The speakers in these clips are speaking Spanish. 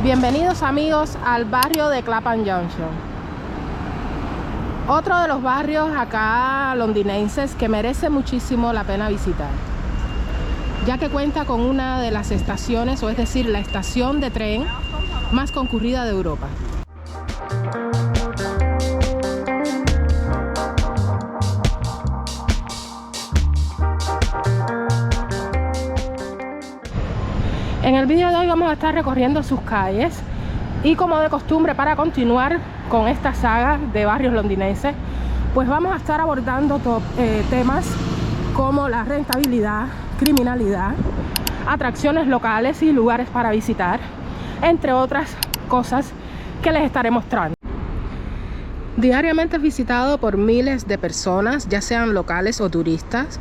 Bienvenidos amigos al barrio de Clapham Junction. Otro de los barrios acá londinenses que merece muchísimo la pena visitar, ya que cuenta con una de las estaciones, o es decir, la estación de tren más concurrida de Europa. En el vídeo de hoy vamos a estar recorriendo sus calles y, como de costumbre, para continuar con esta saga de barrios londinenses, pues vamos a estar abordando temas como la rentabilidad, criminalidad, atracciones locales y lugares para visitar, entre otras cosas que les estaré mostrando. Diariamente es visitado por miles de personas, ya sean locales o turistas,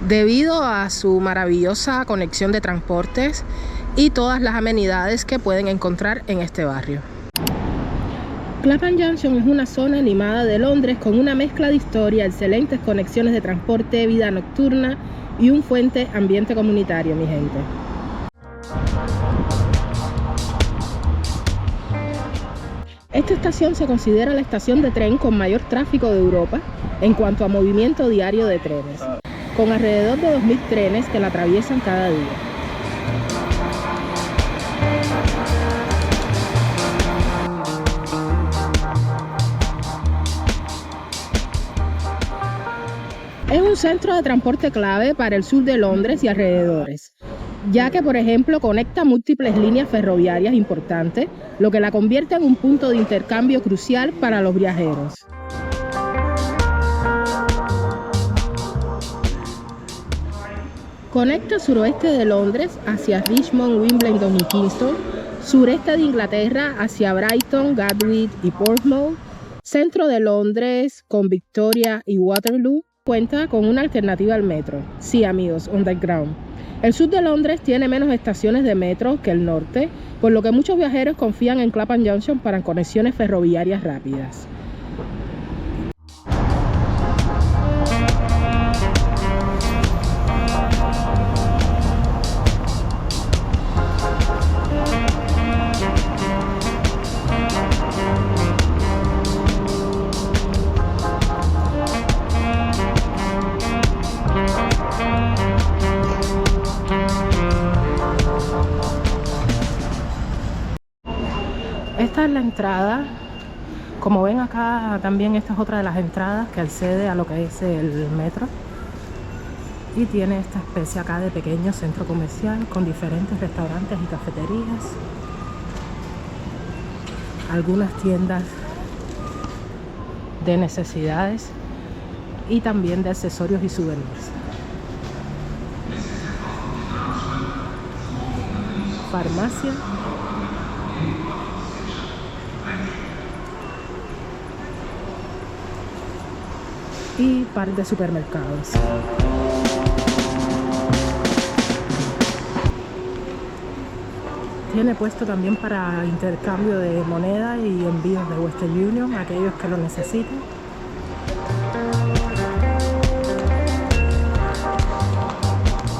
debido a su maravillosa conexión de transportes y todas las amenidades que pueden encontrar en este barrio. Clapham Junction es una zona animada de Londres con una mezcla de historia, excelentes conexiones de transporte, vida nocturna y un fuerte ambiente comunitario, mi gente. Esta estación se considera la estación de tren con mayor tráfico de Europa en cuanto a movimiento diario de trenes, con alrededor de 2000 trenes que la atraviesan cada día. Es un centro de transporte clave para el sur de Londres y alrededores, ya que, por ejemplo, conecta múltiples líneas ferroviarias importantes, lo que la convierte en un punto de intercambio crucial para los viajeros. Conecta suroeste de Londres hacia Richmond, Wimbledon y Kingston, sureste de Inglaterra hacia Brighton, Gatwick y Portsmouth, centro de Londres con Victoria y Waterloo. Cuenta con una alternativa al metro. Sí, amigos, Underground. El sur de Londres tiene menos estaciones de metro que el norte, por lo que muchos viajeros confían en Clapham Junction para conexiones ferroviarias rápidas. Esta es la entrada. Como ven acá, también esta es otra de las entradas que accede a lo que es el metro, y tiene esta especie acá de pequeño centro comercial con diferentes restaurantes y cafeterías, algunas tiendas de necesidades y también de accesorios y souvenirs. Farmacia. Y par de supermercados. Tiene puesto también para intercambio de moneda y envíos de Western Union a aquellos que lo necesiten.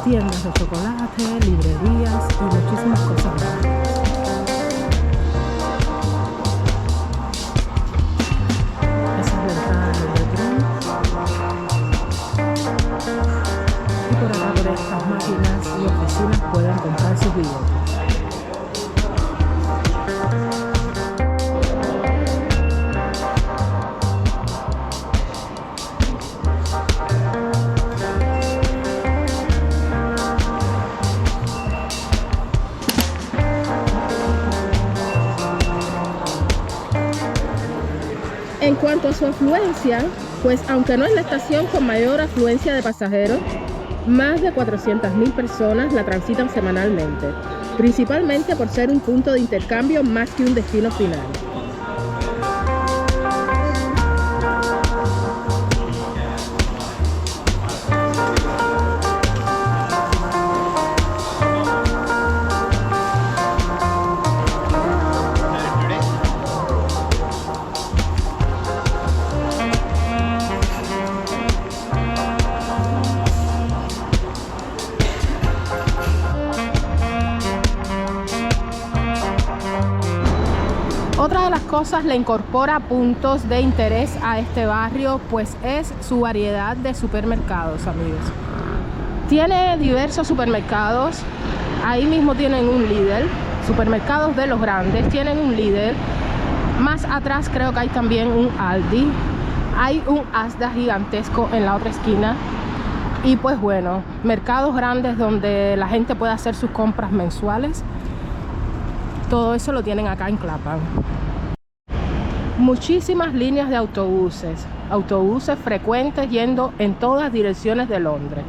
Tiendas de chocolate, librerías y muchísimas cosas más. Estas máquinas y oficinas pueden comprar sus billetes. En cuanto a su afluencia, pues aunque no es la estación con mayor afluencia de pasajeros, más de 400.000 personas la transitan semanalmente, principalmente por ser un punto de intercambio más que un destino final. Otra de las cosas le incorpora puntos de interés a este barrio, pues es su variedad de supermercados, amigos. Tiene diversos supermercados, ahí mismo tienen un Lidl, supermercados de los grandes, tienen un Lidl. Más atrás creo que hay también un Aldi, hay un Asda gigantesco en la otra esquina. Y pues bueno, mercados grandes donde la gente puede hacer sus compras mensuales. Todo eso lo tienen acá en Clapham. Muchísimas líneas de autobuses, autobuses frecuentes yendo en todas direcciones de Londres.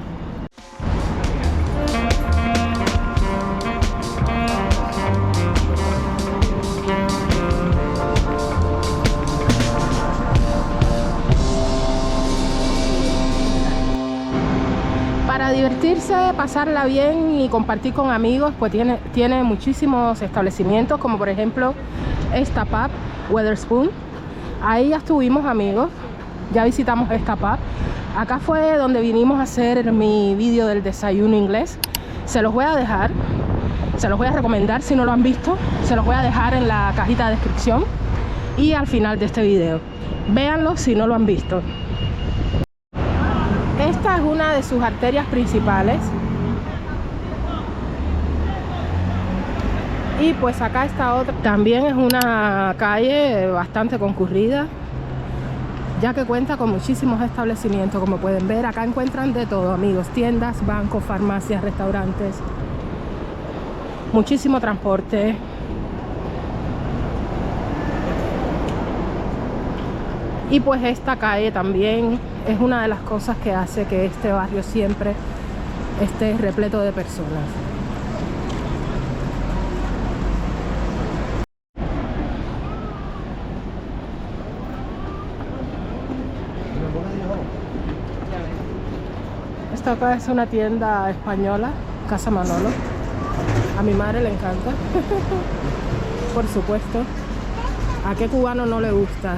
Para divertirse, pasarla bien y compartir con amigos, pues tiene muchísimos establecimientos, como por ejemplo esta pub, Wetherspoon. Ahí ya estuvimos, amigos, ya visitamos esta pub. Acá fue donde vinimos a hacer mi vídeo del desayuno inglés. Se los voy a dejar, se los voy a recomendar si no lo han visto. Se los voy a dejar en la cajita de descripción y al final de este vídeo. Véanlo si no lo han visto. Esta es una de sus arterias principales. Y pues acá está otra. También es una calle bastante concurrida, ya que cuenta con muchísimos establecimientos. Como pueden ver, acá encuentran de todo, amigos. Tiendas, bancos, farmacias, restaurantes. Muchísimo transporte. Y pues esta calle también es una de las cosas que hace que este barrio siempre esté repleto de personas. Esta acá es una tienda española, Casa Manolo. A mi madre le encanta. Por supuesto. ¿A qué cubano no le gusta?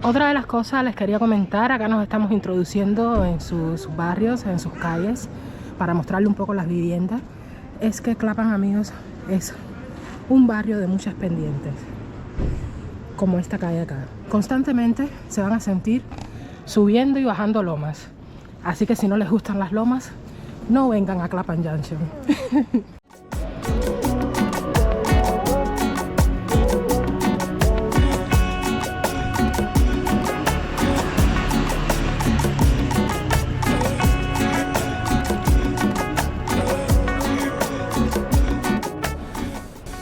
Otra de las cosas les quería comentar, acá nos estamos introduciendo en sus barrios, en sus calles, para mostrarle un poco las viviendas. Es que Clapham, amigos, es un barrio de muchas pendientes, como esta calle acá. Constantemente se van a sentir subiendo y bajando lomas. Así que si no les gustan las lomas, no vengan a Clapham Junction.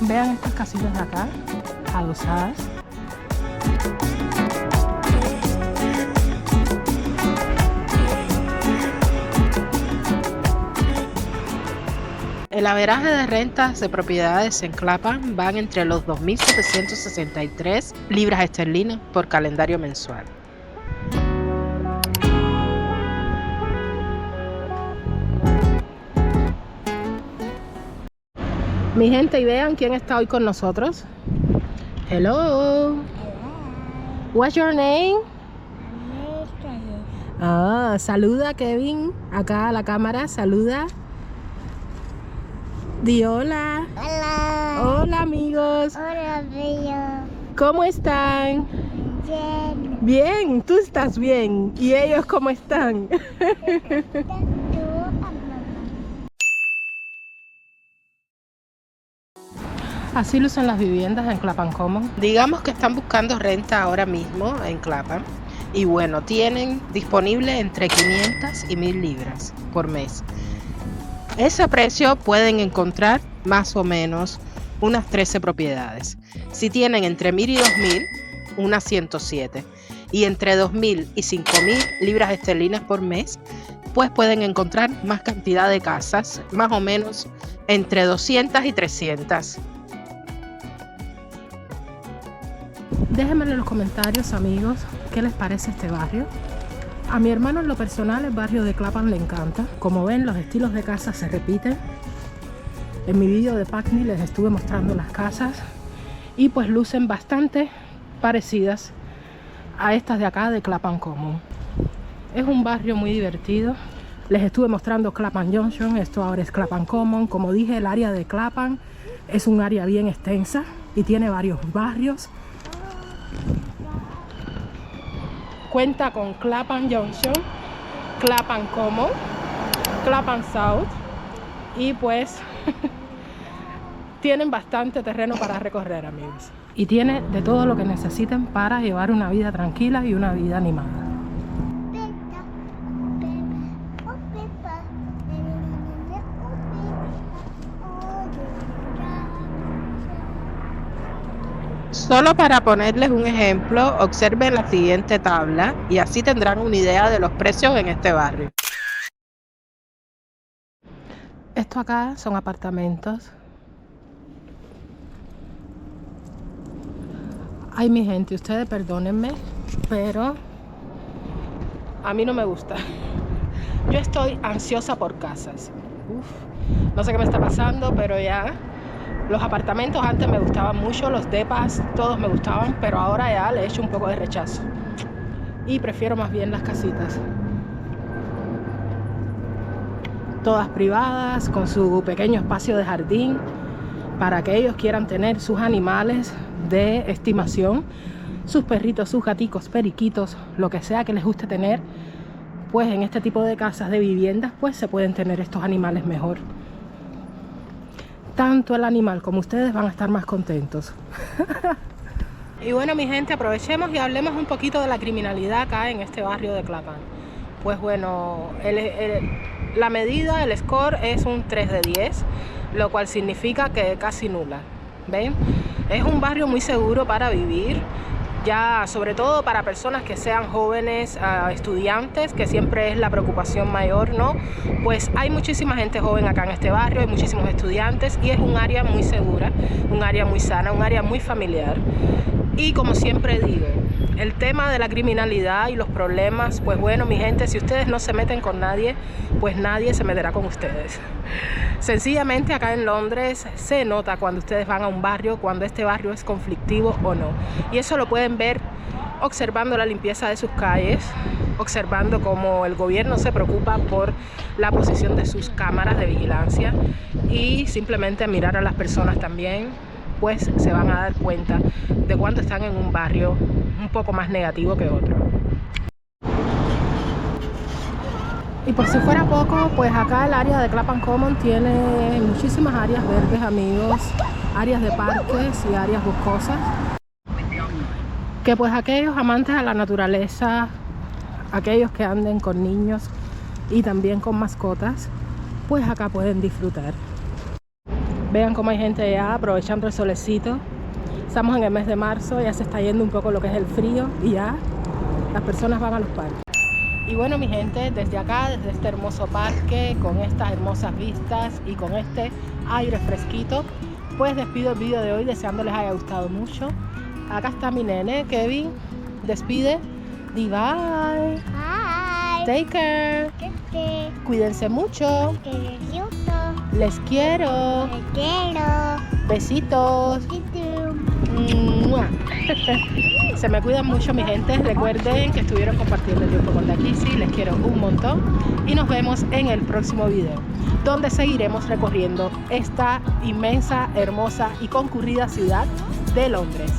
Vean estas casitas de acá, adosadas. El averaje de rentas de propiedades en Clapham van entre los 2.763 libras esterlinas por calendario mensual. Mi gente, y vean quién está hoy con nosotros. Hello. What's your name? Ah, saluda, Kevin. Acá a la cámara, saluda. Di hola. Hola. Hola, amigos. Hola, bello. ¿Cómo están? Bien. Bien, tú estás bien. ¿Y ellos cómo están? Así lucen las viviendas en Clapham Common. Digamos que están buscando renta ahora mismo en Clapham. Y bueno, tienen disponible entre 500 y 1000 libras por mes. Ese precio pueden encontrar más o menos unas 13 propiedades. Si tienen entre 1.000 y 2.000, unas 107. Y entre 2.000 y 5.000 libras esterlinas por mes, pues pueden encontrar más cantidad de casas, más o menos entre 200 y 300. Déjenme en los comentarios, amigos, qué les parece este barrio. A mi hermano en lo personal el barrio de Clapham le encanta. Como ven, los estilos de casa se repiten. En mi vídeo de Putney les estuve mostrando las casas y pues lucen bastante parecidas a estas de acá de Clapham Common. Es un barrio muy divertido. Les estuve mostrando Clapham Junction, esto ahora es Clapham Common. Como dije, el área de Clapham es un área bien extensa y tiene varios barrios. Cuenta con Clapham Junction, Clapham Common, Clapham South y pues tienen bastante terreno para recorrer, amigos. Y tiene de todo lo que necesiten para llevar una vida tranquila y una vida animada. Solo para ponerles un ejemplo, observen la siguiente tabla y así tendrán una idea de los precios en este barrio. Esto acá son apartamentos. Ay, mi gente, ustedes perdónenme, pero a mí no me gusta. Yo estoy ansiosa por casas. No sé qué me está pasando, pero ya los apartamentos antes me gustaban mucho, los depas todos me gustaban, pero ahora ya le he hecho un poco de rechazo y prefiero más bien las casitas. Todas privadas, con su pequeño espacio de jardín para que ellos quieran tener sus animales de estimación, sus perritos, sus gaticos, periquitos, lo que sea que les guste tener. Pues en este tipo de casas, de viviendas, pues se pueden tener estos animales mejor. Tanto el animal como ustedes van a estar más contentos. Y bueno, mi gente, aprovechemos y hablemos un poquito de la criminalidad acá en este barrio de Clapham. Pues bueno, la medida, el score es un 3 de 10, lo cual significa que casi nula. ¿Ven? Es un barrio muy seguro para vivir, ya sobre todo para personas que sean jóvenes, estudiantes, que siempre es la preocupación mayor, ¿no? Pues hay muchísima gente joven acá en este barrio, hay muchísimos estudiantes y es un área muy segura, un área muy sana, un área muy familiar. Y como siempre digo, el tema de la criminalidad y los problemas, pues bueno, mi gente, si ustedes no se meten con nadie, pues nadie se meterá con ustedes. Sencillamente acá en Londres se nota cuando ustedes van a un barrio, cuando este barrio es conflictivo o no. Y eso lo pueden ver observando la limpieza de sus calles, observando cómo el gobierno se preocupa por la posición de sus cámaras de vigilancia y simplemente mirar a las personas también, pues se van a dar cuenta de cuando están en un barrio un poco más negativo que otro. Y por si fuera poco, pues acá el área de Clapham Common tiene muchísimas áreas verdes, amigos, áreas de parques y áreas boscosas, que pues aquellos amantes a la naturaleza, aquellos que anden con niños y también con mascotas, pues acá pueden disfrutar. Vean cómo hay gente ya aprovechando el solecito. Estamos en el mes de marzo, ya se está yendo un poco lo que es el frío y ya las personas van a los parques. Y bueno, mi gente, desde acá, desde este hermoso parque, con estas hermosas vistas y con este aire fresquito, pues despido el vídeo de hoy deseándoles haya gustado mucho. Acá está mi nene, Kevin. Despide. Di bye. Bye. Take care. Cuídense mucho. Les quiero. Besitos. ¡Mua! Se me cuidan mucho, mi gente. Recuerden que estuvieron compartiendo el tiempo con Takisi. Les quiero un montón y nos vemos en el próximo video, donde seguiremos recorriendo esta inmensa, hermosa y concurrida ciudad de Londres.